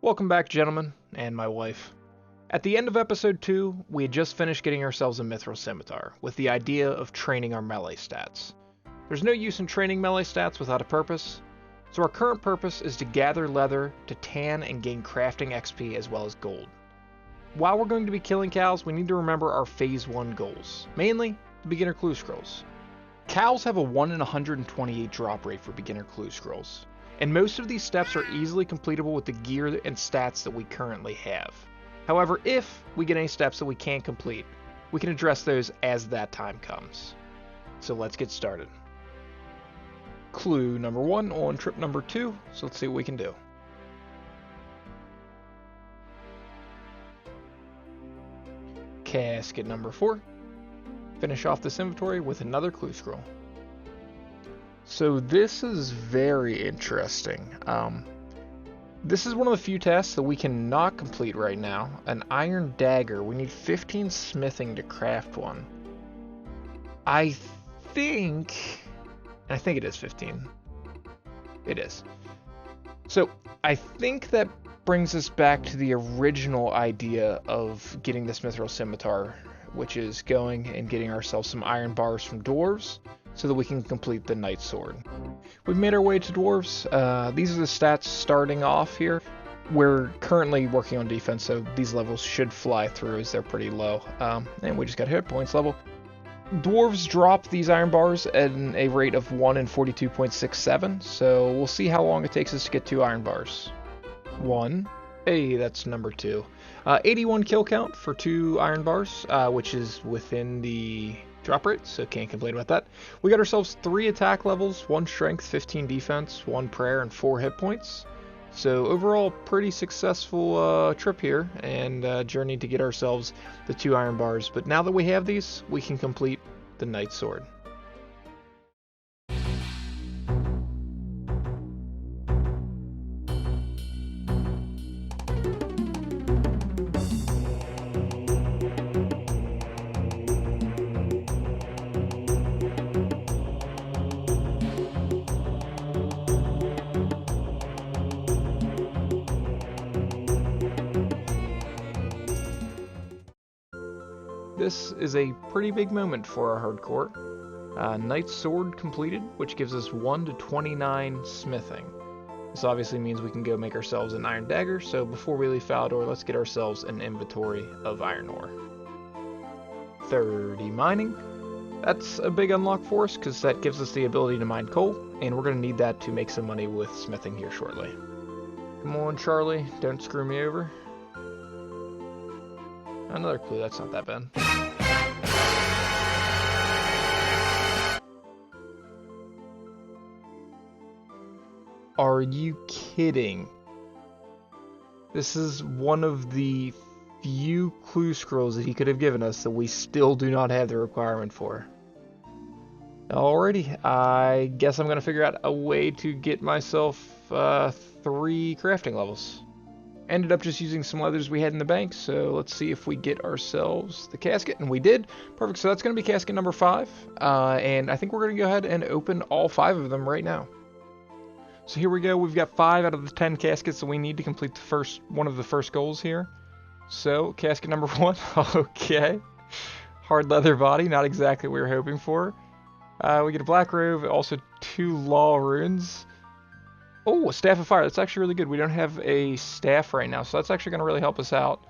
Welcome back, gentlemen, and my wife. At the end of episode 2, we had just finished getting ourselves a mithril scimitar, with the idea of training our melee stats. There's no use in training melee stats without a purpose, so our current purpose is to gather leather to tan and gain crafting XP as well as gold. While we're going to be killing cows, we need to remember our Phase 1 goals, mainly the beginner clue scrolls. Cows have a 1 in 128 drop rate for beginner clue scrolls, and most of these steps are easily completable with the gear and stats that we currently have. However, if we get any steps that we can't complete, we can address those as that time comes. So let's get started. Clue number 1 on trip number 2, so let's see what we can do. Casket number 4. Finish off this inventory with another clue scroll. So this is very interesting. This is one of the few tasks that we cannot complete right now. An iron dagger. We need 15 smithing to craft one. I think it is 15. It is. So I think that brings us back to the original idea of getting this mithril scimitar, which is going and getting ourselves some iron bars from dwarves, so that we can complete the Knight Sword. We've made our way to dwarves. These are the stats starting off here. We're currently working on defense, so these levels should fly through as they're pretty low. And we just got hit points level. Dwarves drop these iron bars at a rate of 1 in 42.67, so we'll see how long it takes us to get 2 iron bars. 1. Hey, that's number 2. 81 kill count for 2 iron bars, which is within the drop rate, so can't complain about that. We got ourselves 3 attack levels, 1 strength, 15 defense, 1 prayer, and 4 hit points. So overall, pretty successful trip here, and journey to get ourselves the 2 iron bars. But now that we have these, we can complete the Knight Sword. This is a pretty big moment for our hardcore. Knight Sword completed, which gives us 1 to 29 smithing. This obviously means we can go make ourselves an iron dagger, so before we leave Falador, let's get ourselves an inventory of iron ore. 30 mining. That's a big unlock for us, because that gives us the ability to mine coal, and we're going to need that to make some money with smithing here shortly. Come on, Charlie, don't screw me over. Another clue, that's not that bad. Are you kidding? This is one of the few clue scrolls that he could have given us that we still do not have the requirement for. Alrighty, I guess I'm going to figure out a way to get myself 3 crafting levels. Ended up just using some leathers we had in the bank, so let's see if we get ourselves the casket, and we did. Perfect, so that's going to be casket number 5, and I think we're going to go ahead and open all 5 of them right now. So here we go, we've got 5 out of the 10 caskets that we need to complete one of the first goals here. So, casket number 1, okay. Hard leather body, not exactly what we were hoping for. We get a black robe, also 2 law runes. Oh, a Staff of Fire. That's actually really good. We don't have a staff right now, so that's actually going to really help us out.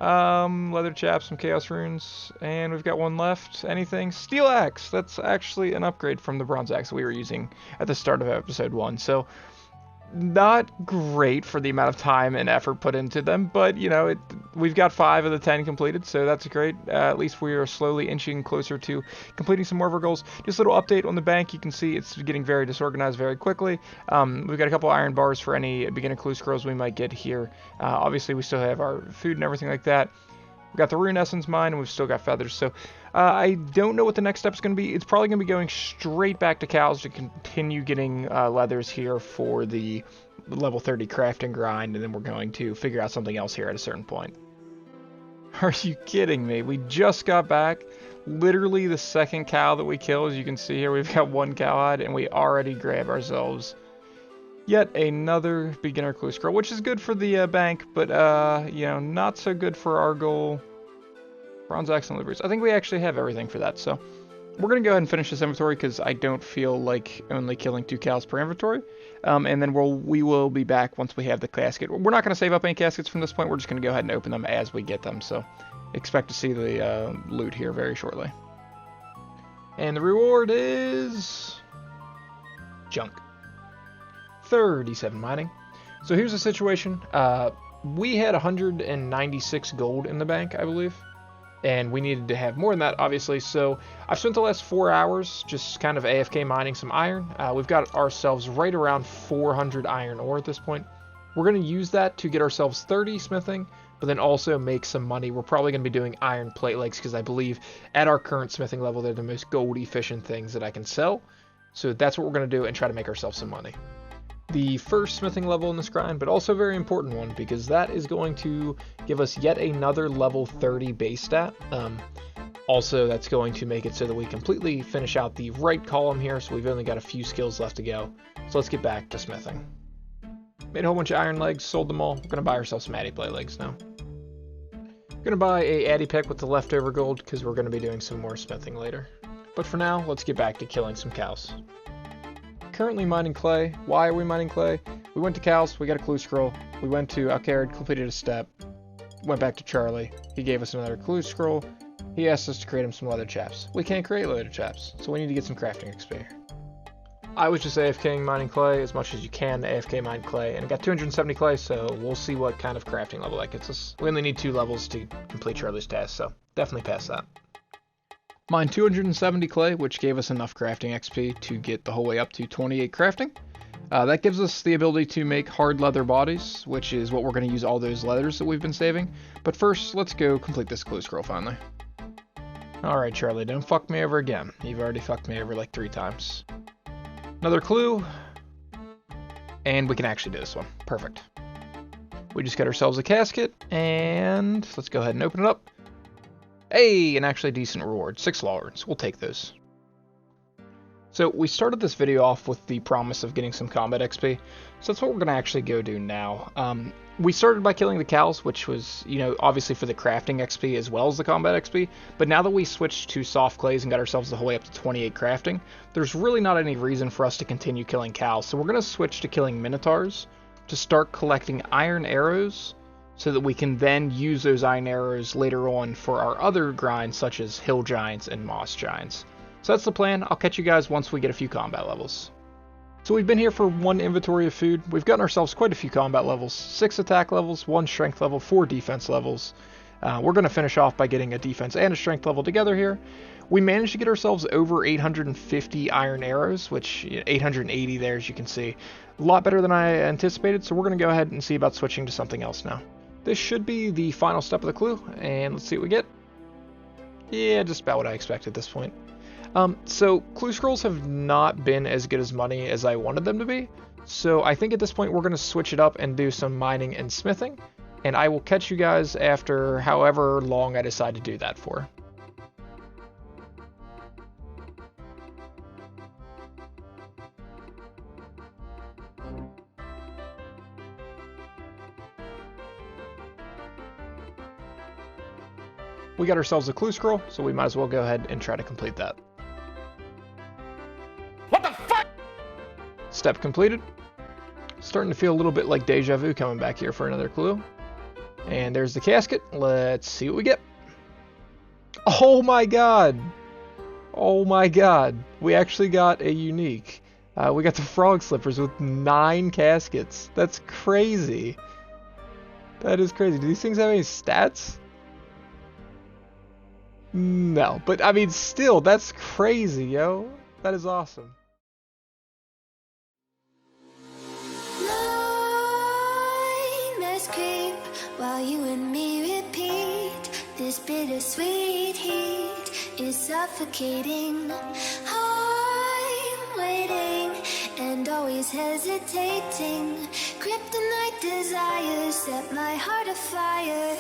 Leather chaps, some Chaos Runes, and we've got 1 left. Anything? Steel Axe. That's actually an upgrade from the Bronze Axe that we were using at the start of episode 1. So, not great for the amount of time and effort put into them, but, you know, we've got 5 of the 10 completed, so that's great. At least we are slowly inching closer to completing some more of our goals. Just a little update on the bank. You can see it's getting very disorganized very quickly. We've got a couple iron bars for any beginner clue scrolls we might get here. Obviously, we still have our food and everything like that. We've got the Rune Essence mine, and we've still got feathers. So I don't know what the next step is going to be. It's probably going to be going straight back to cows to continue getting leathers here for the level 30 crafting grind, and then we're going to figure out something else here at a certain point. Are you kidding me? We just got back. Literally the second cow that we kill, as you can see here, we've got 1 cowhide, and we already grab ourselves Yet another beginner clue scroll, which is good for the bank, but you know, not so good for our goal. Bronze axe and liveries. I think we actually have everything for that, so we're gonna go ahead and finish this inventory because I don't feel like only killing 2 cows per inventory. And then we will be back once we have the casket. We're not gonna save up any caskets from this point. We're just gonna go ahead and open them as we get them. So expect to see the loot here very shortly. And the reward is junk. 37 mining. So here's the situation. We had 196 gold in the bank, I believe. And we needed to have more than that, obviously. So I've spent the last 4 hours just kind of AFK mining some iron. We've got ourselves right around 400 iron ore at this point. We're going to use that to get ourselves 30 smithing, but then also make some money. We're probably going to be doing iron plate legs because I believe at our current smithing level, they're the most gold efficient things that I can sell. So that's what we're going to do and try to make ourselves some money. The first smithing level in this grind, but also a very important one because that is going to give us yet another level 30 base stat. Also, that's going to make it so that we completely finish out the right column here, so we've only got a few skills left to go. So let's get back to smithing. Made a whole bunch of iron legs, sold them all. We're going to buy ourselves some addy plate legs now. Going to buy a addy pick with the leftover gold because we're going to be doing some more smithing later. But for now, let's get back to killing some cows. Currently mining clay. Why are we mining clay? We went to cows, we got a clue scroll. We went to Alcarid, completed a step. Went back to Charlie. He gave us another clue scroll. He asked us to create him some leather chaps. We can't create leather chaps, so we need to get some crafting XP. I was just AFKing mining clay as much as you can AFK mine clay, and I got 270 clay, so we'll see what kind of crafting level that gets us. We only need 2 levels to complete Charlie's task, so definitely pass that. Mined 270 clay, which gave us enough crafting XP to get the whole way up to 28 crafting. That gives us the ability to make hard leather bodies, which is what we're going to use all those leathers that we've been saving. But first, let's go complete this clue scroll finally. Alright, Charlie, don't fuck me over again. You've already fucked me over like 3 times. Another clue. And we can actually do this one. Perfect. We just got ourselves a casket, and let's go ahead and open it up. Hey, an actually decent reward. 6 lords. We'll take those. So we started this video off with the promise of getting some combat XP, so that's what we're going to actually go do now. We started by killing the cows, which was, you know, obviously for the crafting XP as well as the combat XP, but now that we switched to soft clays and got ourselves the whole way up to 28 crafting, there's really not any reason for us to continue killing cows, so we're going to switch to killing minotaurs to start collecting iron arrows, so that we can then use those iron arrows later on for our other grinds, such as hill giants and moss giants. So that's the plan. I'll catch you guys once we get a few combat levels. So we've been here for 1 inventory of food. We've gotten ourselves quite a few combat levels. 6 attack levels, 1 strength level, 4 defense levels. We're going to finish off by getting a defense and a strength level together here. We managed to get ourselves over 850 iron arrows, which 880 there, as you can see. A lot better than I anticipated, so we're going to go ahead and see about switching to something else now. This should be the final step of the clue, and let's see what we get. Yeah, just about what I expected at this point. So clue scrolls have not been as good as money as I wanted them to be, so I think at this point we're going to switch it up and do some mining and smithing, and I will catch you guys after however long I decide to do that for. We got ourselves a clue scroll, so we might as well go ahead and try to complete that. What the fuck? Step completed. Starting to feel a little bit like deja vu coming back here for another clue. And there's the casket. Let's see what we get. Oh my god! Oh my god. We actually got a unique. We got the frog slippers with 9 caskets. That's crazy. That is crazy. Do these things have any stats? No, but I mean, still, that's crazy, yo. That is awesome. Nightmares creep while you and me repeat. This bittersweet heat is suffocating. I'm waiting and always hesitating. Kryptonite desires set my heart afire.